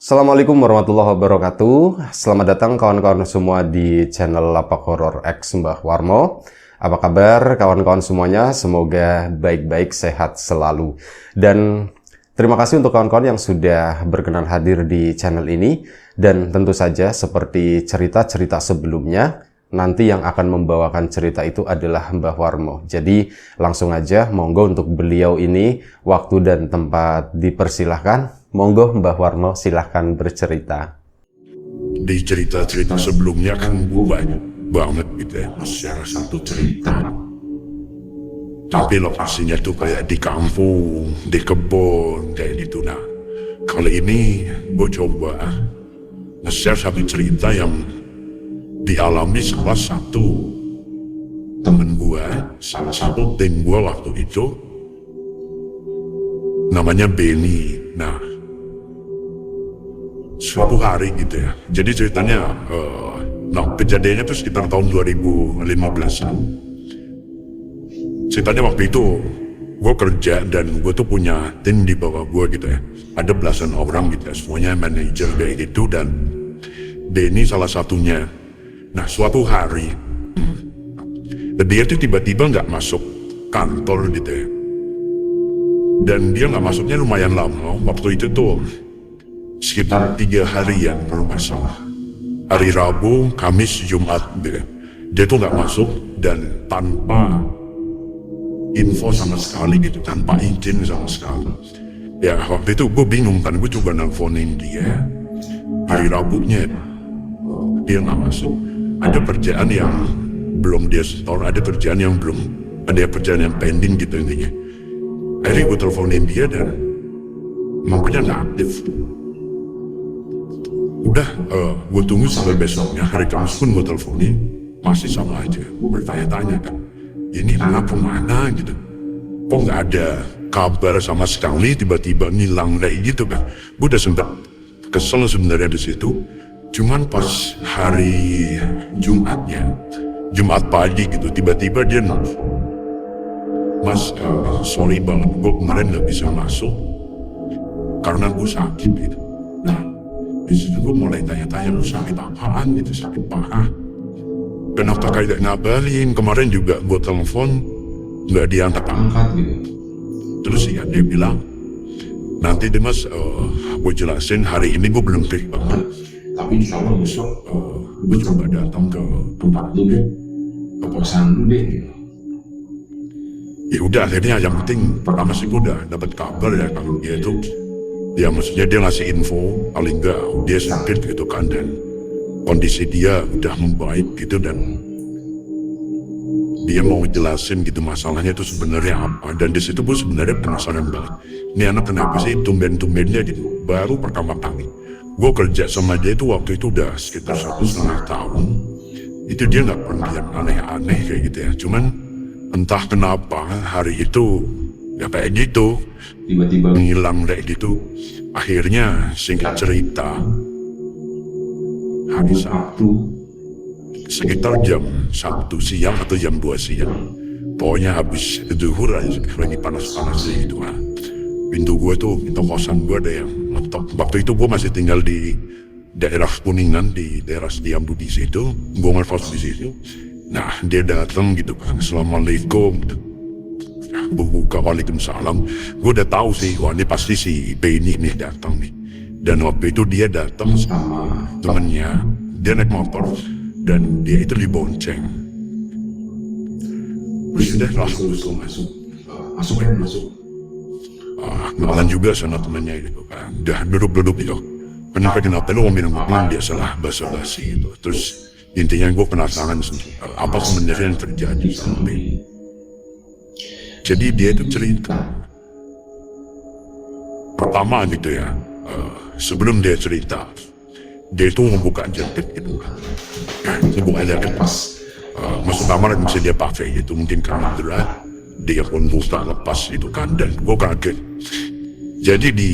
Assalamualaikum warahmatullahi wabarakatuh. Selamat datang kawan-kawan semua di channel Lapak Horor X Mbah Warmo. Apa kabar kawan-kawan semuanya? Semoga baik-baik, sehat selalu. Dan terima kasih untuk kawan-kawan yang sudah berkenan hadir di channel ini. Dan tentu saja seperti cerita-cerita sebelumnya, nanti yang akan membawakan cerita itu adalah Mbah Warmo. Jadi langsung aja, monggo untuk beliau ini waktu dan tempat dipersilahkan. Monggo Mbah Warmo silahkan bercerita. Di cerita-cerita sebelumnya kan gue banyak banget gitu ya, secara satu cerita. Tapi lokasinya tuh kayak di kampung, di kebun, kayak gitu. Nah, kali ini gue coba nge-share satu cerita yang dialami salah satu temen gue, salah satu tim gue waktu itu. Namanya Benny. Nah, suatu hari gitu ya. Jadi ceritanya, kejadiannya tuh sekitar tahun 2015-an. Ceritanya waktu itu gue kerja dan gue tuh punya tim di bawah gue gitu ya. Ada belasan orang gitu ya, semuanya manajer kayak gitu dan Denny salah satunya. Nah, suatu hari dia tuh tiba-tiba nggak masuk kantor gitu ya. Dan dia nggak masuknya lumayan lama. Waktu itu tuh sekitar 3 harian kalau nggak salah. Hari Rabu, Kamis, Jumat gitu. Dia tuh nggak masuk dan tanpa info sama sekali gitu, tanpa izin sama sekali. Ya waktu itu gue bingung kan, gue coba nelfonin dia. Hari Rabunya dia nggak masuk. Ada kerjaan yang belum dia store, ada kerjaan yang belum, ada kerjaan yang pending gitu intinya. Akhirnya gue teleponin dia dan nomornya nggak aktif. Udah, gue tunggu sampai besoknya, hari Kamis pun gue teleponin, masih sama aja, bertanya-tanya kan, ini anak kemana gitu, kok nggak ada kabar sama sekali, tiba-tiba ngilang kayak gitu kan. Gue udah sempet kesel sebenarnya di situ, cuman pas hari Jumatnya, Jumat pagi gitu, tiba-tiba dia nelfon, Mas, sorry banget, gue kemarin nggak bisa masuk karena gue sakit gitu. Nah, disitu gue mulai tanya-tanya, lu sakit apaan gitu, sakit parah. Kenapa kayak ngabarin, kemarin juga gue telepon nggak diangkat-angkat gitu. Terus ya dia bilang, nanti deh mas, gue jelasin, hari ini gue belum free banget, tapi insya Allah besok gue coba datang ke tempat lu deh, ke kosan lu deh gitu. Ya udah, akhirnya yang penting pertama sih gue udah dapat kabar ya kalau dia itu, ya maksudnya dia ngasih info paling enggak dia sakit gitu kan, dan kondisi dia udah membaik gitu, dan dia mau jelasin gitu masalahnya itu sebenarnya apa. Dan di situ gue sebenarnya penasaran banget, ini anak kenapa sih tumben-tumbennya gitu, baru pertama kali gue kerja sama dia itu waktu itu udah sekitar 1,5 tahun. Itu dia nggak pernah yang aneh-aneh kayak gitu ya, cuman entah kenapa hari itu ya kayak gitu, tiba-tiba ngilang kayak gitu. Akhirnya singkat cerita, hari Sabtu sekitar jam 1 siang atau jam 2 siang, pokoknya habis zuhur aja, lagi panas-panas gitu lah. Pintu gue tuh, pintu kosan gue ada yang ngetok. Waktu itu gue masih tinggal di daerah Kuningan, di daerah Setiabudi situ, gue ngekos di situ. Nah, dia datang gitu kan, assalamualaikum gitu. Buka, waalaikumsalam. Gue udah tahu sih, wah ini pasti si Benny nih datang nih. Dan waktu itu dia datang sama temennya, dia naik motor dan dia itu dibonceng. Terus udah langsung masuk. Kenalan juga sama temennya gitu kan. Udah duduk gitu. Kenapa lu mau minum dia salah basa-basi gitu. Terus intinya gue penasaran apa sebenarnya yang terjadi sama Benny. Jadi dia itu cerita. Pertama gitu ya, sebelum dia cerita, dia itu membuka jaket gitu kan. Dia buka jaket pas masuk kamar bisa dia pakai gitu, mungkin karena berat. Dia pun buka lepas itu kan, dan gue kaget. Jadi di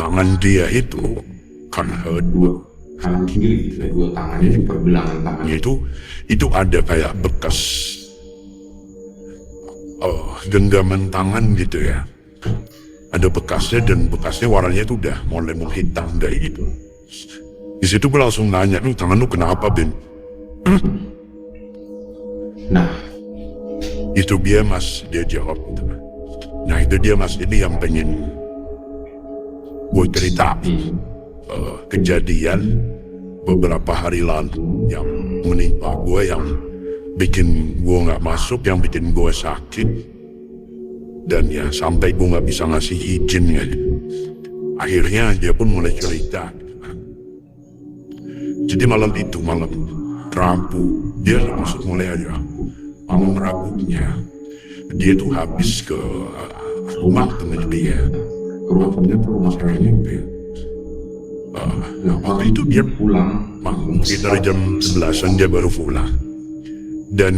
tangan dia itu kan dua kanan kiri gitu, dua tangannya di pergelangan tangannya itu ada kayak bekas genggaman tangan gitu ya. ada bekasnya, dan bekasnya warnanya itu udah mulai menghitam kayak gitu. Di situ gue langsung nanya, lu tangan lu kenapa, Ben? Nah, Itu dia Mas, dia jawab gitu. Nah itu dia Mas, ini yang pengen gue cerita. Kejadian beberapa hari lalu yang menimpa gue, yang bikin gue nggak masuk, yang bikin gue sakit, dan ya sampai gue nggak bisa ngasih izin ya. Akhirnya dia pun mulai cerita. Jadi malam Rabu, dia masuk mulai aja. Malam Rabunya dia tuh habis ke rumah temen dia. Rumahnya tuh rumah saya gitu ya. Nah, waktu itu dia pulang sekitar jam 11-an dia baru pulang. Dan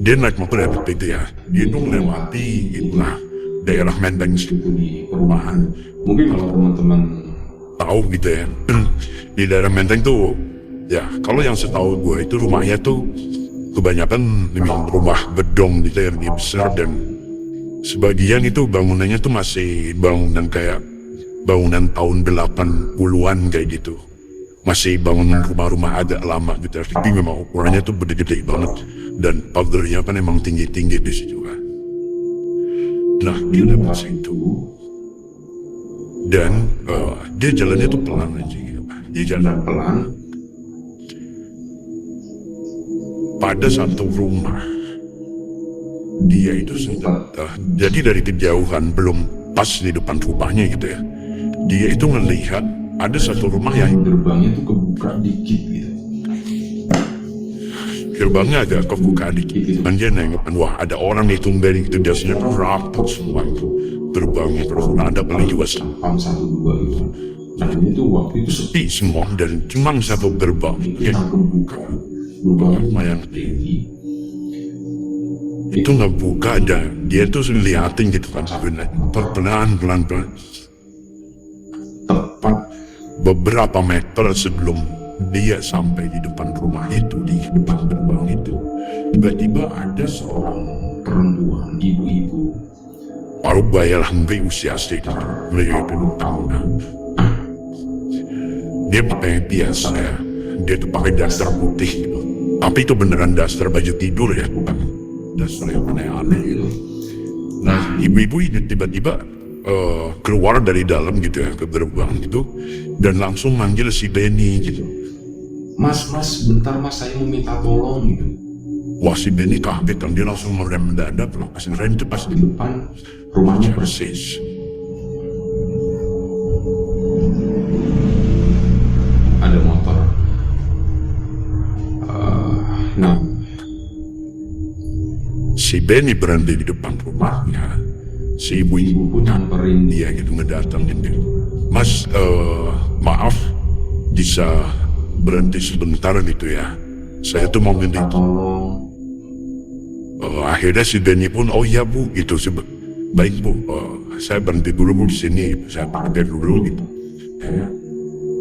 dia naik motor ya waktu itu ya. Dia tuh melewati itulah daerah Menteng itu di perumahan. Mungkin kalau teman-teman tahu gitu ya. Di daerah Menteng tuh ya, kalau yang setahu gue itu rumahnya tuh kebanyakan memang rumah gedong gitu yang lebih besar, dan sebagian itu bangunannya tuh masih bangunan kayak bangunan tahun 80-an kayak gitu. Masih bangunan rumah-rumah agak lama gitu. Tapi memang ukurannya tuh gede-gede banget, dan pagarnya kan emang tinggi-tinggi di situ kan. Nah, dia lewat situ. Dan dia jalannya tuh pelan aja gitu. Dia jalan pelan. Pada satu rumah, dia itu sempat jadi dari kejauhan, belum pas di depan rumahnya gitu ya, dia itu melihat ada satu rumah yang gerbangnya tuh kebuka dikit gitu. gerbangnya agak kebuka dikit, dan dia nengok, wah ada orang itu dari itu, biasanya tuh rapat semua itu gerbangnya, terus ada paling juga Pam 1-2 gitu. Nah itu waktu itu sepi semua, dan cuma satu gerbang kita kebuka. lumayan Tinggi. itu ngebuka, dan dia tuh liatin gitu kan sebenarnya pelan Tepat beberapa meter sebelum dia sampai di depan rumah itu, di depan gerbang itu, tiba-tiba ada seorang perempuan, ibu-ibu. baru bayar hampir usia sekitar 50 tahunan. Dia pakai biasa ya, dia tuh pakai daster putih gitu. Tapi itu beneran daster baju tidur ya, bukan daster yang aneh-aneh gitu. Nah, ibu-ibu ini tiba-tiba keluar dari dalam gitu ya, ke gerbang gitu, dan langsung manggil si Benny gitu. Mas, bentar mas, saya mau minta tolong gitu. Wah, si Benny kaget kan, dia langsung merem mendadak, langsung rem itu pas Di depan rumahnya persis. persis. Ada motor. Nah, Si Benny berhenti di depan rumahnya. Si ibu-ibu pun nyamperin dia gitu, ngedatangin dia. Mas, maaf, bisa berhenti sebentar gitu ya. Saya tuh mau minta tolong. akhirnya si Benny pun, oh iya bu, gitu. Baik bu, saya berhenti dulu bu di sini. Saya parkir dulu gitu.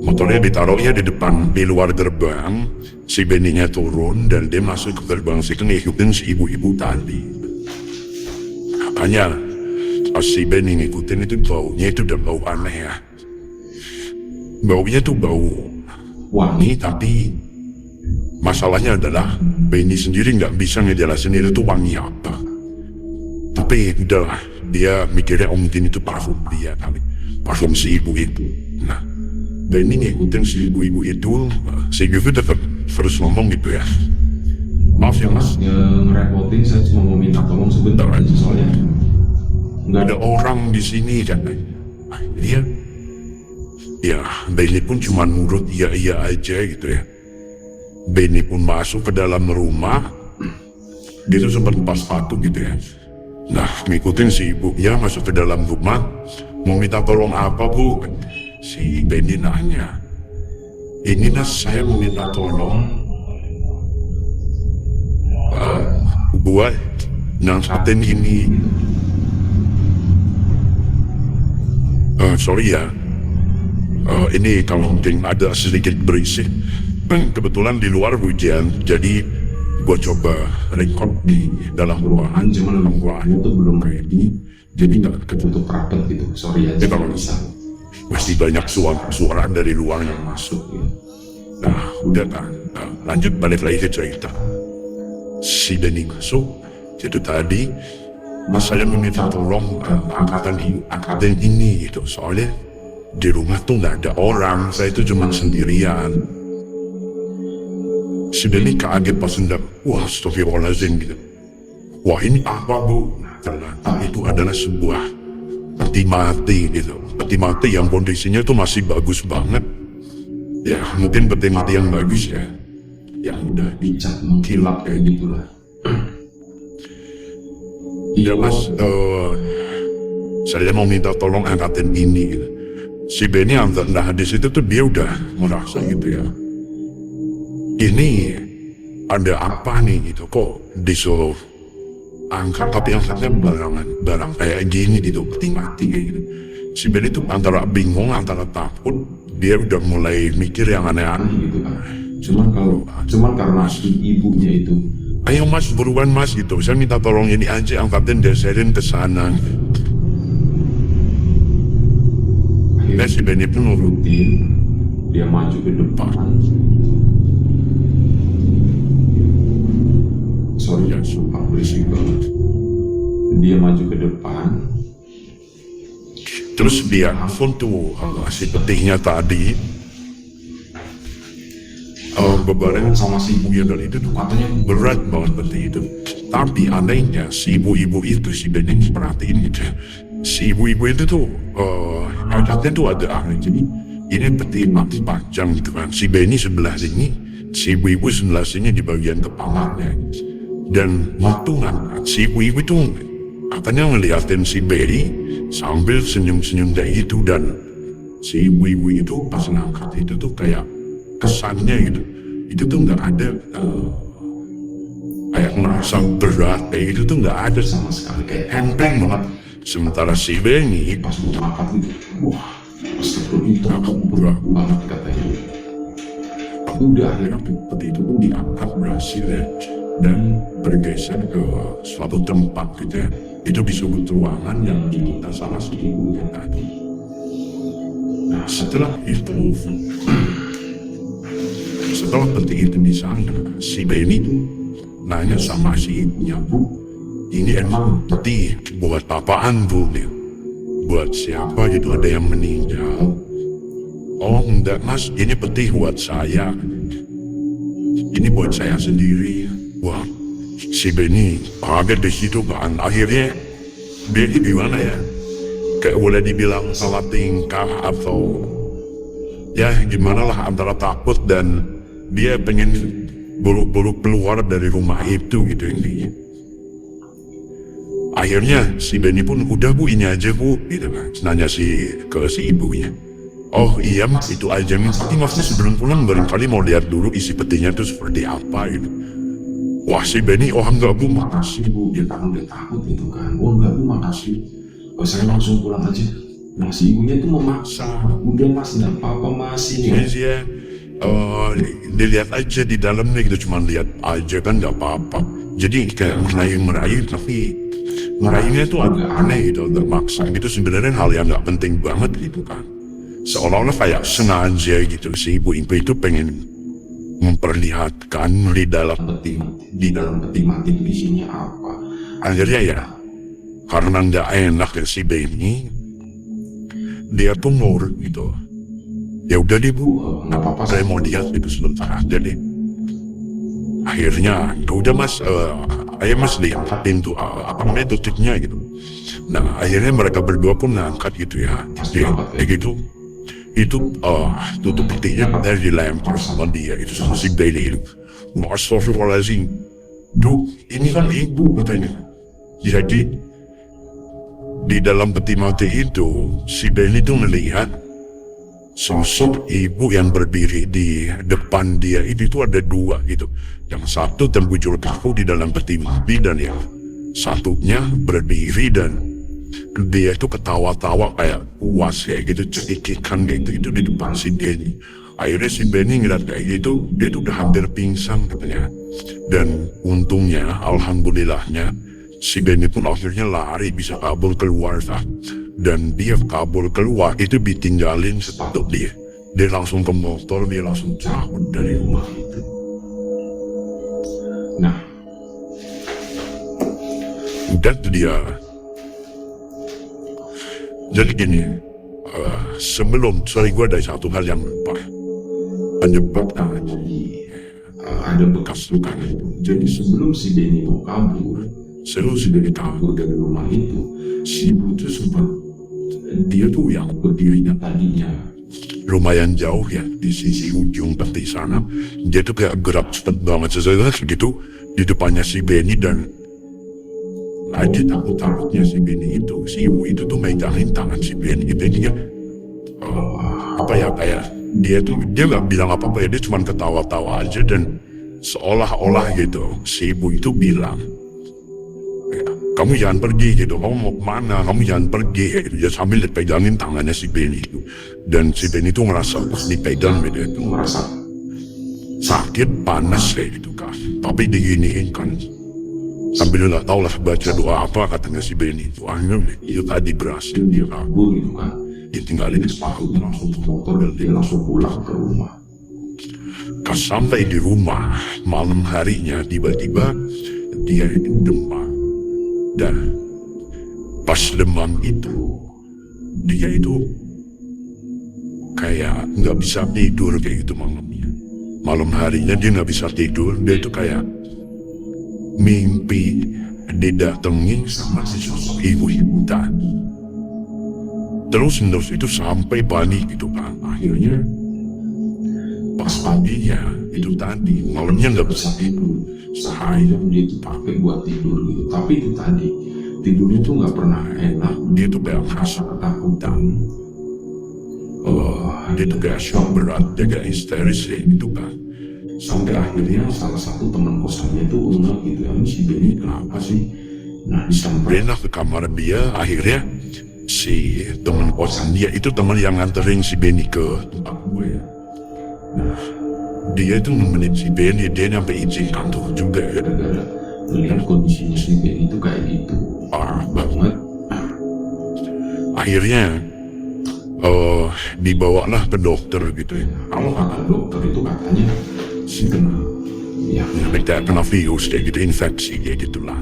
Motornya ditaruhnya di depan, di luar gerbang. Si Benny-nya turun dan dia masuk ke gerbang situ, ngikutin si ibu-ibu tadi. Makanya pas si Benny ngikutin itu, baunya itu udah bau aneh ya. Baunya tuh bau wangi, tapi masalahnya adalah Benny sendiri nggak bisa ngejelasin itu tuh wangi apa. Tapi udahlah, dia mikirnya mungkin itu parfum dia kali, parfum si ibu itu. Nah, Benny ngikutin si ibu-ibu itu, si ibu itu tetap terus ngomong gitu ya. Maaf ya mas, Ngerepotin, saya cuma mau minta tolong sebentar aja soalnya nggak ada orang di sini kan. Dia, ya Benny pun cuma nurut iya aja gitu ya. Benny pun masuk ke dalam rumah. Dia tuh sempat lepas sepatu gitu ya. Nah, ngikutin si ibunya masuk ke dalam rumah. Mau minta tolong apa bu? Si Benny nanya, ini Nas, saya mau minta tolong buat nangsatin ini. Sorry ya, ini kalau mungkin ada sedikit berisik. Kebetulan di luar hujan, jadi gua coba record di dalam ruangan. cuman ruangannya tuh belum ready. Jadi nggak ketutup rapat gitu. Sorry aja Ya, kalau nggak bisa. Masih banyak suara dari luar yang masuk. Nah, udah kan. Nah, lanjut balik lagi ke cerita. Si Benny masuk. Itu tadi, Mas saya meminta tolong angkatan ini gitu. Soalnya di rumah tuh nggak ada orang. Saya itu cuma sendirian. Si Benny kaget pas hendak, wah astagfirullahaladzim gitu. Wah ini apa bu? Ternyata itu adalah sebuah peti mati gitu. Peti mati yang kondisinya tuh masih bagus banget. Ya mungkin peti mati yang bagus ya. Yang udah Dicat mengkilap kayak gitulah. ya mas, saya mau minta tolong angkatin ini gitu. Si Benny antar, nah di situ tuh dia udah merasa gitu ya. Ini ada apa nih gitu, kok disuruh angkat tapi angkatnya barang kayak gini gitu, peti mati kayak gitu. Si Benny tuh antara bingung, antara takut, dia udah mulai mikir yang aneh-aneh. Gitu kan. Cuman karena si ibunya itu Ayo mas, buruan mas gitu, saya minta tolong ini aja, angkatin geserin ke sana. Nah si Benny pun nurut. rutin, dia maju ke depan. Sorry ya, sumpah berisik banget. Dia maju ke depan. Terus dia nelfon tuh si petinya tadi. Bebarengan sama si ibunya dan itu tuh katanya berat banget peti itu. Tapi anehnya si ibu-ibu itu si Benny perhatiin gitu. Si ibu-ibu itu tuh katanya tuh ada ahli. Jadi ini peti mati panjang gitu kan. Si Benny sebelah sini, si ibu-ibu sebelah sini di bagian kepalanya. Dan matungan si ibu-ibu itu katanya ngeliatin si Benny sambil senyum-senyum kayak gitu. Dan si ibu-ibu itu pas ngangkat itu tuh kayak kesannya gitu, itu tuh nggak ada kayak merasa berat kayak gitu tuh nggak ada Sama sekali kayak enteng banget. Sementara si Benny pas mau angkat gitu. Wah, astagfirullah itu berat banget katanya. udah akhirnya peti itu pun diangkat berhasil ya, dan bergeser ke suatu tempat gitu ya. Itu di sebuah ruangan yang diminta sama si ibu yang tadi. Nah setelah itu setelah peti itu di sana, si Benny nanya sama si ibunya, bu, ini emang peti buat apaan bu? Buat siapa gitu, ada yang meninggal? Oh enggak mas, ini peti buat saya. Ini buat saya sendiri. Wah, si Benny kaget di situ kan. Akhirnya Benny gimana ya? Kayak boleh dibilang salah tingkah atau ya gimana lah, antara takut dan dia pengen buru-buru keluar dari rumah itu gitu intinya. Akhirnya si Benny pun udah bu ini aja bu gitu kan, nanya ke si ibunya. Oh iya mas itu aja nih, tapi maksudnya sebelum pulang barangkali mau lihat dulu isi petinya itu seperti apa gitu. Wah si Benny, oh enggak bu makasih bu. Dia kan udah takut gitu kan. Oh enggak bu, makasih. Oh, saya langsung pulang aja. Nah si ibunya tuh memaksa. Udah mas, enggak apa-apa mas ini. Ya dilihat aja di dalamnya gitu, cuma lihat aja kan nggak apa-apa. Jadi kayak merayu tapi merayunya tuh agak aneh gitu, termaksa gitu. Sebenarnya hal yang nggak penting banget gitu kan. Seolah-olah kayak sengaja gitu si ibu-ibu itu pengen memperlihatkan di dalam peti mati itu isinya apa. Akhirnya ya karena nggak enak ya si Benny, dia pun nurut gitu. Ya udah deh bu, Nggak apa-apa, saya mau lihat itu sebentar aja deh. Akhirnya ya udah mas, ayo mas lihat pintu apa namanya tutupnya gitu. Nah akhirnya mereka berdua pun ngangkat gitu ya. Kayak gitu. Itu tutup petinya dari dilempar sama dia itu sama si Benny itu. Astagfirullahaladzim. Duh ini kan ibu katanya. Jadi di dalam peti mati itu si Benny itu melihat sosok ibu yang berdiri di depan dia. Itu ada dua gitu. Yang satu terbujur kaku di dalam peti mati, dan yang satunya berdiri dan dia itu ketawa-tawa kayak puas kayak gitu, cekikikan gitu itu di depan si Benny. Akhirnya si Benny ngeliat kayak gitu, dia tuh udah hampir pingsan katanya. Dan untungnya, alhamdulillahnya, Si Benny pun akhirnya lari bisa kabur keluar sah. Dan dia kabur keluar itu ditinggalin sepatu dia. Dia langsung ke motor, dia langsung cabut dari rumah itu. Nah, dan itu dia. Jadi gini, sebelum, sorry gue ada satu hal yang lupa. Penyebab ada bekas luka itu. Jadi sebelum si Benny mau kabur, sebelum si Benny kabur dari rumah itu, si ibu itu sempat, dia tuh yang berdirinya tadinya lumayan jauh ya di sisi ujung pantai sana. Dia tuh kayak gerak cepet banget sesuatu gitu di depannya si Benny dan dia takutnya si Benny itu, si ibu itu tuh megangin tangan si Benny. Benny kan apa ya kayak dia nggak bilang apa-apa ya, dia cuma ketawa-tawa aja dan seolah-olah gitu si ibu itu bilang, kamu jangan pergi gitu, kamu mau kemana, kamu jangan pergi gitu. Dia sambil dipegangin tangannya si Benny itu. Dan si Benny itu ngerasa pas dipegang gitu itu ngerasa sakit, panas kayak gitu kan. Tapi diginiin kan, sambil nggak tahu lah baca doa apa katanya si Benny itu. Akhirnya itu tadi berhasil dia kabur gitu kan. Dia tinggalin sepatu langsung ke motor dan dia langsung pulang ke rumah. Pas sampai di rumah malam harinya tiba-tiba dia demam. Dan pas demam itu dia itu kayak nggak bisa tidur kayak gitu malamnya. Malam harinya dia nggak bisa tidur, dia itu kayak mimpi didatengin sama si sosok ibu-ibu tadi. Terus itu sampai panik gitu kan. Akhirnya pas paginya itu tadi malamnya nggak bisa tidur. Seharian dia itu pakai buat tidur gitu. Tapi itu tadi tidurnya tuh nggak pernah enak. Dia tuh kayak merasa ketakutan. Dia tuh kayak shock berat, dia kayak histeris gitu kan. Sampai akhirnya salah satu teman kosannya itu ngeh gitu ya, si Benny kenapa sih? Nah disamperin ke kamar dia. Akhirnya si teman kosan dia itu teman yang nganterin si Benny ke tempat gue ya. Nah, dia itu nemenin si Benny, dia nyampe izin kantor juga ya. Gara-gara melihat kondisinya si Benny itu kayak gitu, parah banget. Akhirnya dibawalah ke dokter gitu ya. Kalau kata dokter itu katanya si kena virus kayak gitu, infeksi kayak gitulah.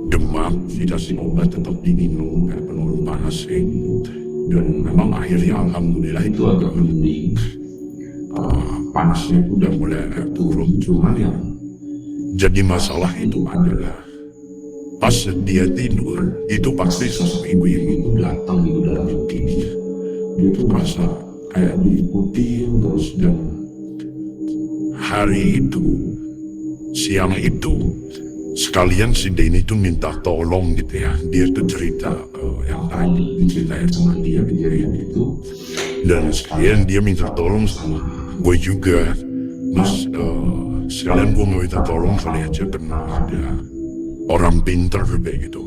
Demam, dikasih obat tetap diminum kayak penurun panas kayak gitu. Dan memang akhirnya alhamdulillah itu agak mending. Panasnya udah mulai turun, cuman yang jadi masalah itu adalah pas dia tidur itu pasti sosok ibu yang itu datang gitu dalam mimpi dia. Dia tuh merasa kayak diikuti terus. Dan hari itu, siang itu sekalian si Denny itu minta tolong gitu ya. Dia tuh cerita yang tadi diceritain sama dia kejadian itu, dan sekalian dia minta tolong sama gue juga. Terus sekalian gue mau minta tolong kali aja karena ada orang pintar kayak gitu.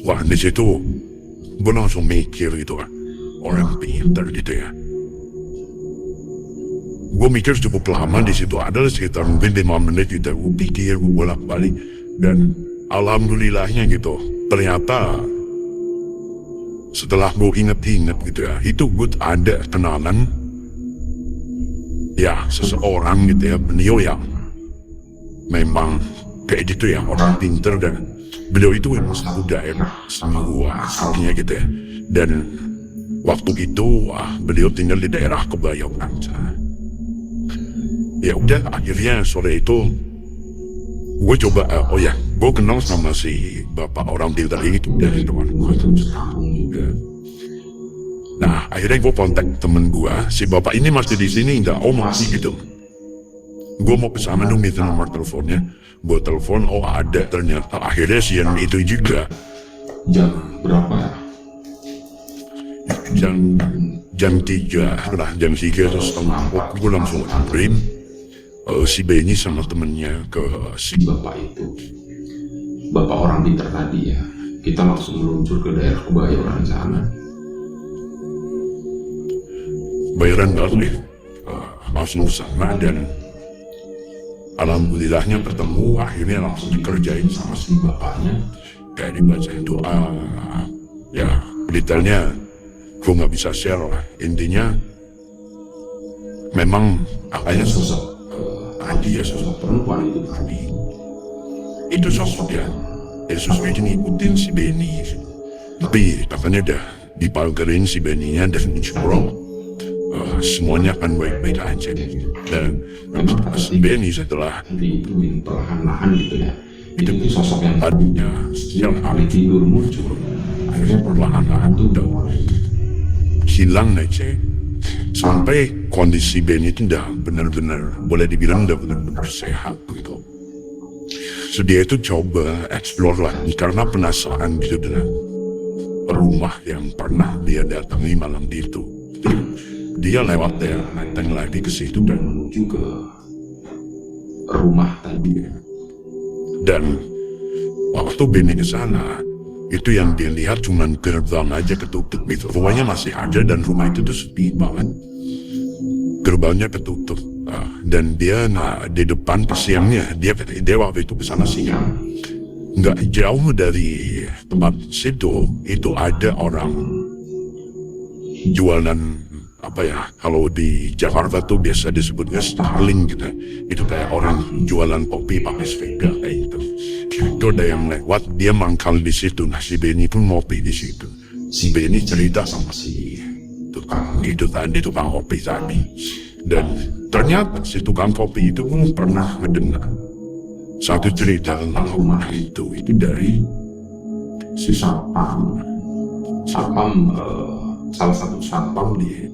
Wah, di situ gue langsung mikir gitu kan, orang pintar gitu ya. Gue mikir cukup lama di situ, ada sekitar mungkin 5 menit gitu. Gue pikir, gue bolak-balik, dan alhamdulillahnya gitu, ternyata setelah gue inget-inget gitu ya, itu gue ada kenalan ya seseorang gitu ya, beliau yang memang kayak gitu ya, orang pinter. Dan beliau itu memang satu daerah sama gue asalnya gitu ya. Dan waktu itu beliau tinggal di daerah Kebayoran. Ya udah, akhirnya sore itu gue coba gue kenal sama si bapak orang pintar ini dari teman gue juga. Nah akhirnya gue kontak temen gue, si bapak ini masih di sini enggak? Oh masih gitu. Gue mau kesana dong, minta nomor teleponnya. Gue telepon, oh ada ternyata. Akhirnya siang itu juga. Jam berapa ya? Jam 3 lah, jam 3 terus setengah. Gue langsung anterin si Benny sama temennya ke si bapak itu, bapak orang pintar tadi ya. Kita langsung meluncur ke daerah Kebayoran sana. Bayaran balik langsung sana, dan alhamdulillahnya ketemu. Akhirnya langsung dikerjain sama si bapaknya. kayak dibaca doa. Ya detailnya gue nggak bisa share lah. Intinya memang Kayaknya sosok Adi ya, sosok perempuan itu tadi itu sosok ya Yesus aja ngikutin si Benny, tapi katanya udah dipalgerin si Benny-nya dan insya Allah semuanya akan baik-baik aja. Dan si Benny setelah itu perlahan-lahan gitu ya, itu sosok yang tadinya yang kali tidur muncul, akhirnya perlahan-lahan tuh udah hilang aja sampai kondisi Benny itu udah benar-benar boleh dibilang udah benar-benar sehat gitu. So dia itu coba explore lagi karena penasaran gitu dengan rumah yang pernah dia datangi malam itu. Dia lewat ya, datang lagi ke situ dan menuju ke rumah tadi. Dan waktu Benny ke sana, itu yang dia lihat cuman gerbang aja ketutup gitu. Rumahnya masih ada dan rumah itu tuh sepi banget. Gerbangnya ketutup. Dan dia di depan siangnya dia waktu itu kesana siang, nggak jauh dari tempat situ itu ada orang jualan apa ya, kalau di Jakarta tuh biasa disebutnya Starling gitu. Itu kayak orang jualan kopi pakai sepeda kayak gitu. Itu ada yang lewat, dia mangkal di situ. Nah si Benny pun ngopi di situ. Si Benny cerita sama si tukang itu tadi, tukang kopi tadi. Dan ternyata si tukang kopi itu pun pernah mendengar satu cerita tentang rumah itu dari si Sapam. Salah satu satpam di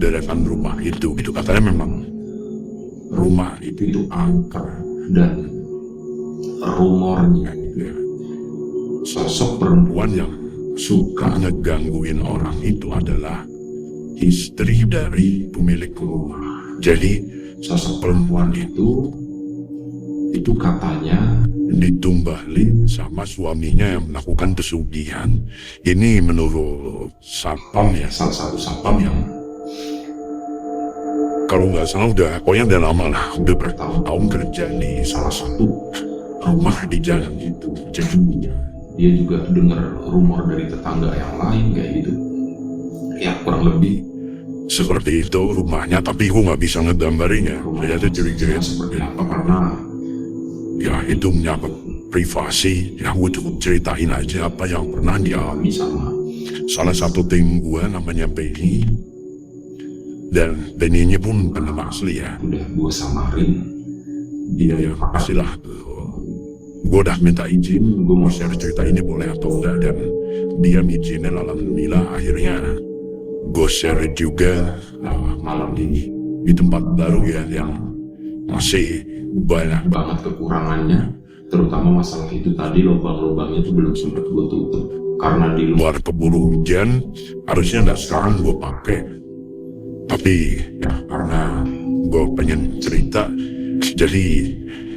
deretan rumah itu katanya memang rumah itu angker. Dan rumornya ya, sosok perempuan yang suka ngegangguin orang itu adalah istri dari pemilik rumah. Jadi sosok perempuan itu katanya ditumbalin sama suaminya yang melakukan pesugihan. Ini menurut satpam ya, salah satu satpam yang kalau nggak salah pokoknya udah lama lah, udah bertahun-tahun kerja di salah satu rumah di jalan itu. Jadi dia juga dengar rumor dari tetangga yang lain kayak gitu. Ya kurang lebih seperti itu rumahnya, tapi gue nggak bisa ngegambarinnya. Saya tuh curi-curi seperti apa karena ya itu menyangkut privasi. Ya gue cukup ceritain aja apa yang pernah dialami sama salah satu tim gue namanya Benny. Dan Benny-nya pun benar asli ya. Udah gue samarin dia ya pastilah. Gue udah minta izin, gue mau share cerita ini boleh atau enggak, dan dia izinin. Alhamdulillah akhirnya gue share juga malam ini di tempat baru ya yang masih banyak banget kekurangannya, terutama masalah itu tadi, lubang-lubangnya itu belum sempat gue tutup karena di luar keburu hujan. Harusnya nggak sekarang gue pakai, tapi ya karena gue pengen cerita jadi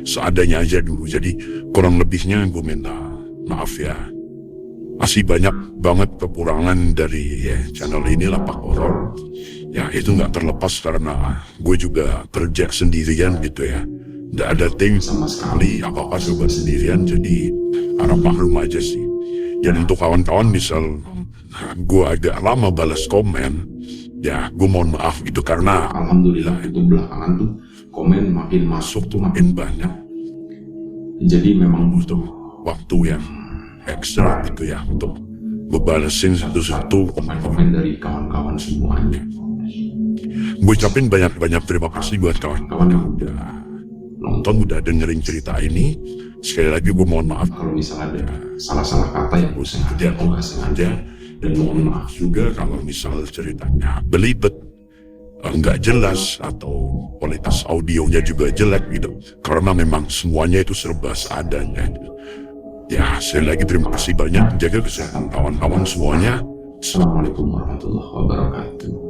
seadanya aja dulu. Jadi kurang lebihnya gue minta maaf ya. Masih banyak banget kekurangan dari channel ini Lapak Horor. Ya itu nggak terlepas karena gue juga kerja sendirian gitu ya. Nggak ada tim sama sekali, apa-apa coba sendirian. Jadi harap maklum aja sih. Dan untuk kawan-kawan misal gue agak lama balas komen, ya gue mohon maaf gitu karena alhamdulillah itu belakangan tuh komen makin masuk tuh makin banyak. Jadi memang butuh waktu yang ekstra gitu ya untuk ngebalesin satu-satu komen-komen dari kawan-kawan semuanya. Gue ucapin banyak-banyak terima kasih buat kawan-kawan yang udah nonton, udah dengerin cerita ini. Sekali lagi gue mohon maaf kalau misalnya ada salah-salah kata yang gue sengaja atau nggak sengaja, dan mohon maaf juga kalau misal ceritanya belibet, nggak jelas, atau kualitas audionya juga jelek gitu, karena memang semuanya itu serba seadanya. Ya, sekali lagi terima kasih banyak. Jaga kesehatan kawan-kawan semuanya. Assalamualaikum warahmatullahi wabarakatuh.